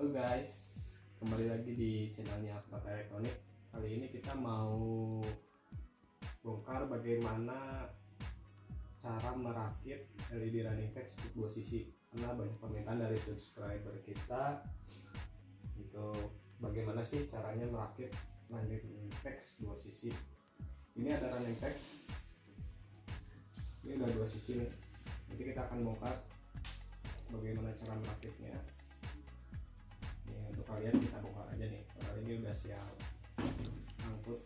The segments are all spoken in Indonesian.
Halo guys, kembali lagi di channelnya Akmat Elektronik. Kali ini kita mau bongkar bagaimana cara merakit LED running text untuk 2 sisi, karena banyak permintaan dari subscriber kita itu bagaimana sih caranya merakit running text 2 sisi. Ini ada running text, ini ada 2 sisi nih. Nanti kita akan bongkar bagaimana cara merakitnya. Untuk kalian kita bongkar aja nih, karena ini udah siap angkut.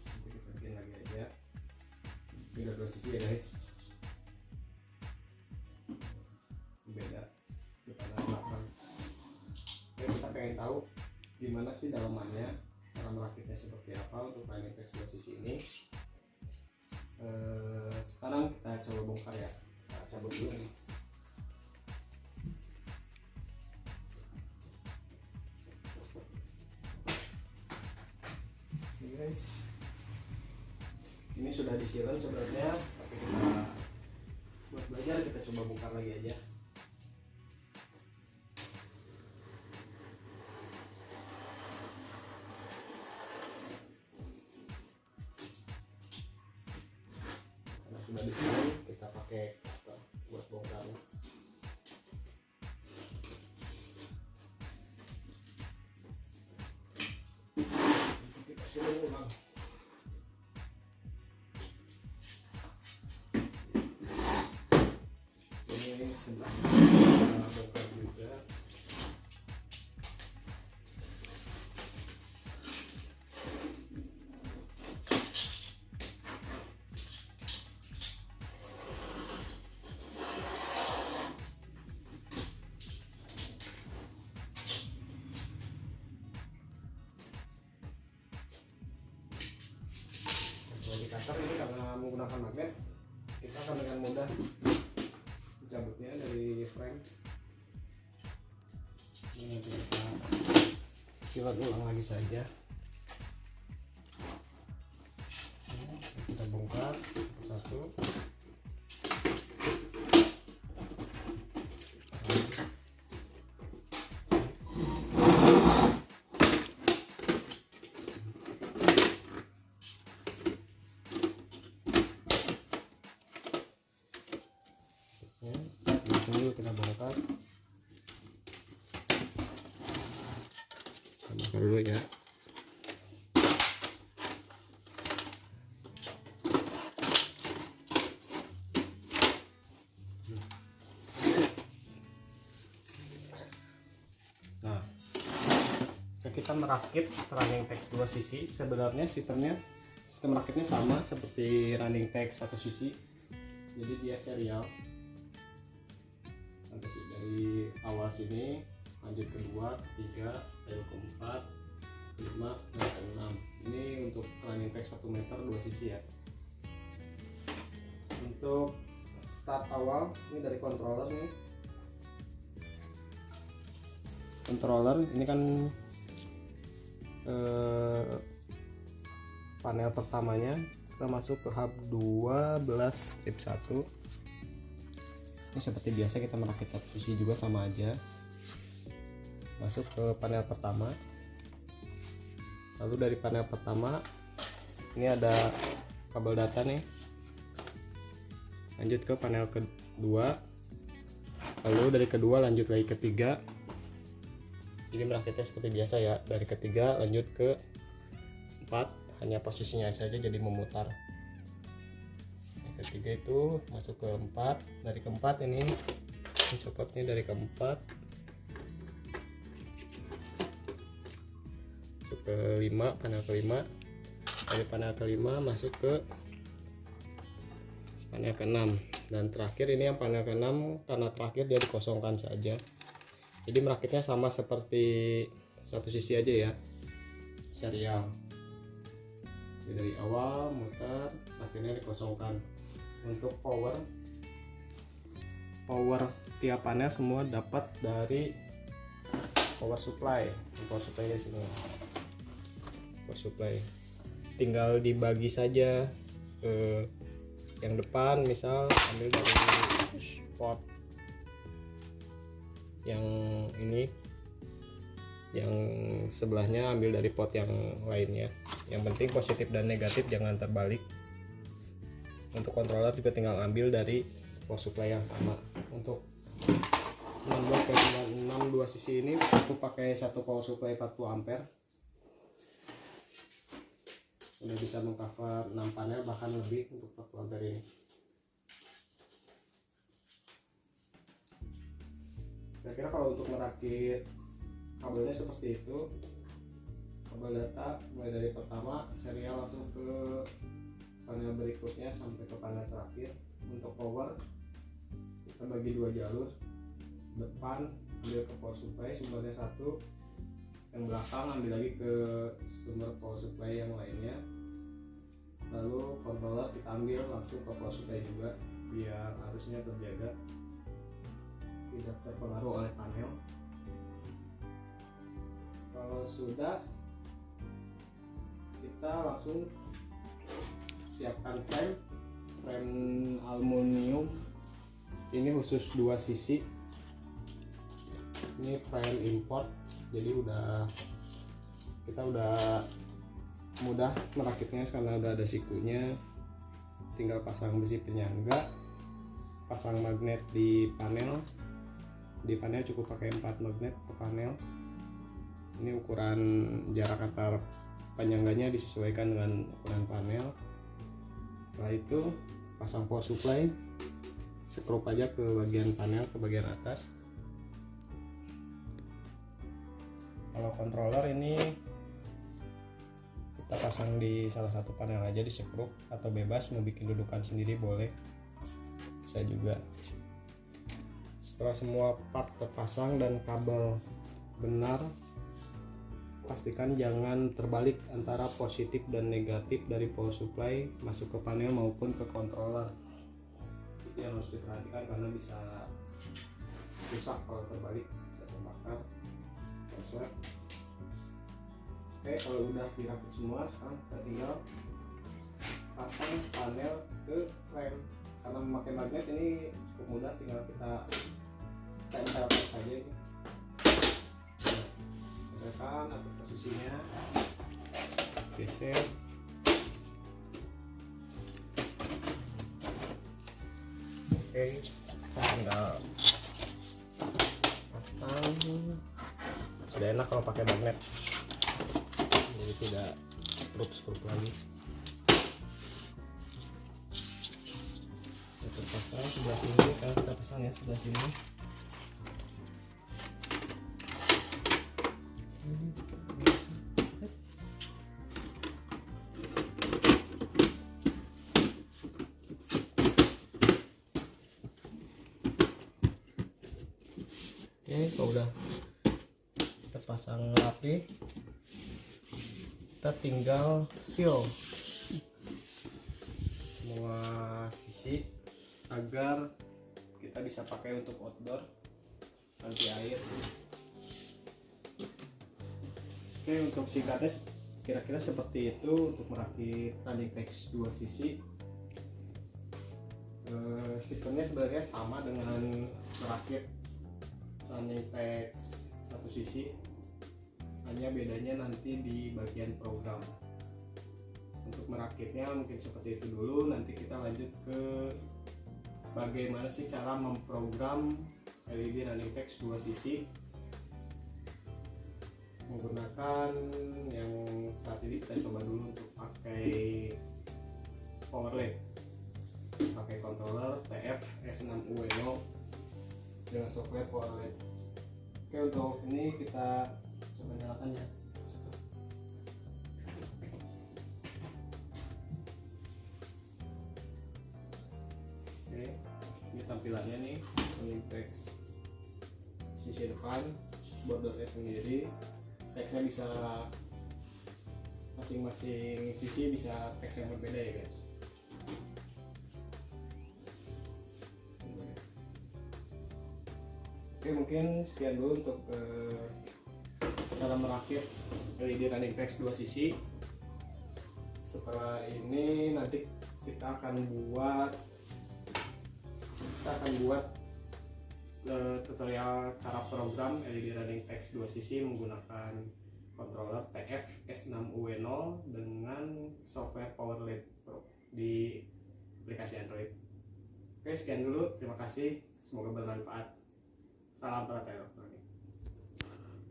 Nanti kita bikin lagi aja. Ini udah 2 sisi ya guys, beda depan dan belakang. Oke, kita pengen tahu gimana sih dalamannya, cara merakitnya seperti apa untuk running text 2 sisi ini. Sekarang kita coba bongkar ya. Kita cabut dulu nih. Guys, ini sudah disiram sebenarnya, tapi kita buat belajar kita coba bongkar lagi aja. Karena sudah disiram, kita pakai buat bongkarnya. Ulang. Ini sebelahnya bongkar juga. Indikator ini karena menggunakan magnet, kita akan dengan mudah mencabutnya dari frame. Ini nanti kita ulang lagi saja. Kita bongkar satu. Dulu kita bongkar dulu ya. Nah, kita merakit running text 2 sisi. Sebenarnya sistem rakitnya sama seperti running text 1 sisi, jadi dia serial. Dari awal sini lanjut ke 2, ke 3, lalu ke 4, ke 5, dan ke 6. Ini untuk running text 1 meter 2 sisi ya. Untuk start awal ini dari controller nih. Controller ini kan panel pertamanya kita masuk ke hub 12 strip 1. Ini seperti biasa kita merakit 1 sisi juga sama aja. Masuk ke panel pertama. Lalu dari panel pertama ini ada kabel data nih. Lanjut ke panel kedua. Lalu dari kedua lanjut lagi ke 3. Jadi merakitnya seperti biasa ya. Dari ketiga lanjut ke 4. Hanya posisinya saja jadi memutar. Ketiga itu masuk ke 4, dari keempat ini copotnya dari keempat masuk ke 5, panel kelima. Dari panel kelima masuk ke panel ke-6, dan terakhir ini yang panel ke-6 karena terakhir dia dikosongkan saja. Jadi merakitnya sama seperti 1 sisi aja ya, serial. Jadi dari awal muter, akhirnya dikosongkan. Untuk power tiap panel semua dapat dari power supply. Power supply di sini. Power supply tinggal dibagi saja ke yang depan, misal ambil dari port yang ini yang sebelahnya ambil dari pot yang lainnya. Yang penting positif dan negatif jangan terbalik. Untuk controller juga tinggal ambil dari power supply yang sama. Untuk 16,96 dua sisi ini aku pakai satu power supply 40 ampere, udah bisa mengcover 6 panel bahkan lebih untuk 40 ampere ini. Kira-kira kalau untuk merakit kabelnya seperti itu. Kabel data mulai dari pertama serial langsung ke panel berikutnya sampai ke panel terakhir. Untuk power kita bagi dua jalur, depan ambil ke power supply sumbernya satu, yang belakang ambil lagi ke sumber power supply yang lainnya, lalu controller kita ambil langsung ke power supply juga biar arusnya terjaga, tidak terpengaruh oleh panel. Kalau sudah, kita langsung siapkan frame aluminium ini khusus dua sisi. Ini frame import, jadi kita udah mudah merakitnya karena udah ada sikunya. Tinggal pasang besi penyangga, pasang magnet di panel. Di panel cukup pakai 4 magnet per panel. Ini ukuran jarak antar penyangganya disesuaikan dengan ukuran panel. Setelah itu pasang power supply, skrup aja ke bagian panel, ke bagian atas. Kalau controller ini kita pasang di salah satu panel aja, di skrup, atau bebas mau bikin dudukan sendiri boleh, bisa juga. Setelah semua part terpasang dan kabel benar, pastikan jangan terbalik antara positif dan negatif dari power supply masuk ke panel maupun ke controller. Itu yang harus diperhatikan karena bisa rusak kalau terbalik, bisa terbakar. Oke, kalau udah dirakit semua, sekarang kita tinggal pasang panel ke frame. Karena memakai magnet ini cukup mudah, tinggal kita tempelkan saja ini. Tempelkan atau posisinya, geser. Oke, kita tinggal pasang. Sudah enak kalau pakai magnet, jadi tidak skrup lagi. Kita pasang sebelah sini, kalau kita pasang ya sebelah sini. Oke, kalau udah terpasang rapi, kita tinggal seal semua sisi agar kita bisa pakai untuk outdoor, anti air. Oke, untuk singkatnya kira-kira seperti itu untuk merakit running text dua sisi. Sistemnya sebenarnya sama dengan merakit running text satu sisi, hanya bedanya nanti di bagian program. Untuk merakitnya mungkin seperti itu dulu, nanti kita lanjut ke bagaimana sih cara memprogram LED running text dua sisi menggunakan yang saat ini kita coba dulu untuk pakai power LED, pakai controller TF S6 Ueno dengan software power LED. Oke, untuk ini kita coba nyalakan ya. Oke, ini tampilannya nih, running text sisi depan, bordernya sendiri. Teksnya bisa masing-masing sisi bisa teks yang berbeda ya guys. Oke, mungkin sekian dulu untuk cara merakit LED running text dua sisi. Setelah ini nanti kita akan buat tutorial cara program LED running text dua sisi menggunakan controller TF S6UW0 dengan software PowerLED Pro di aplikasi Android. Oke, sekian dulu. Terima kasih. Semoga bermanfaat. Salam praktek elektronik.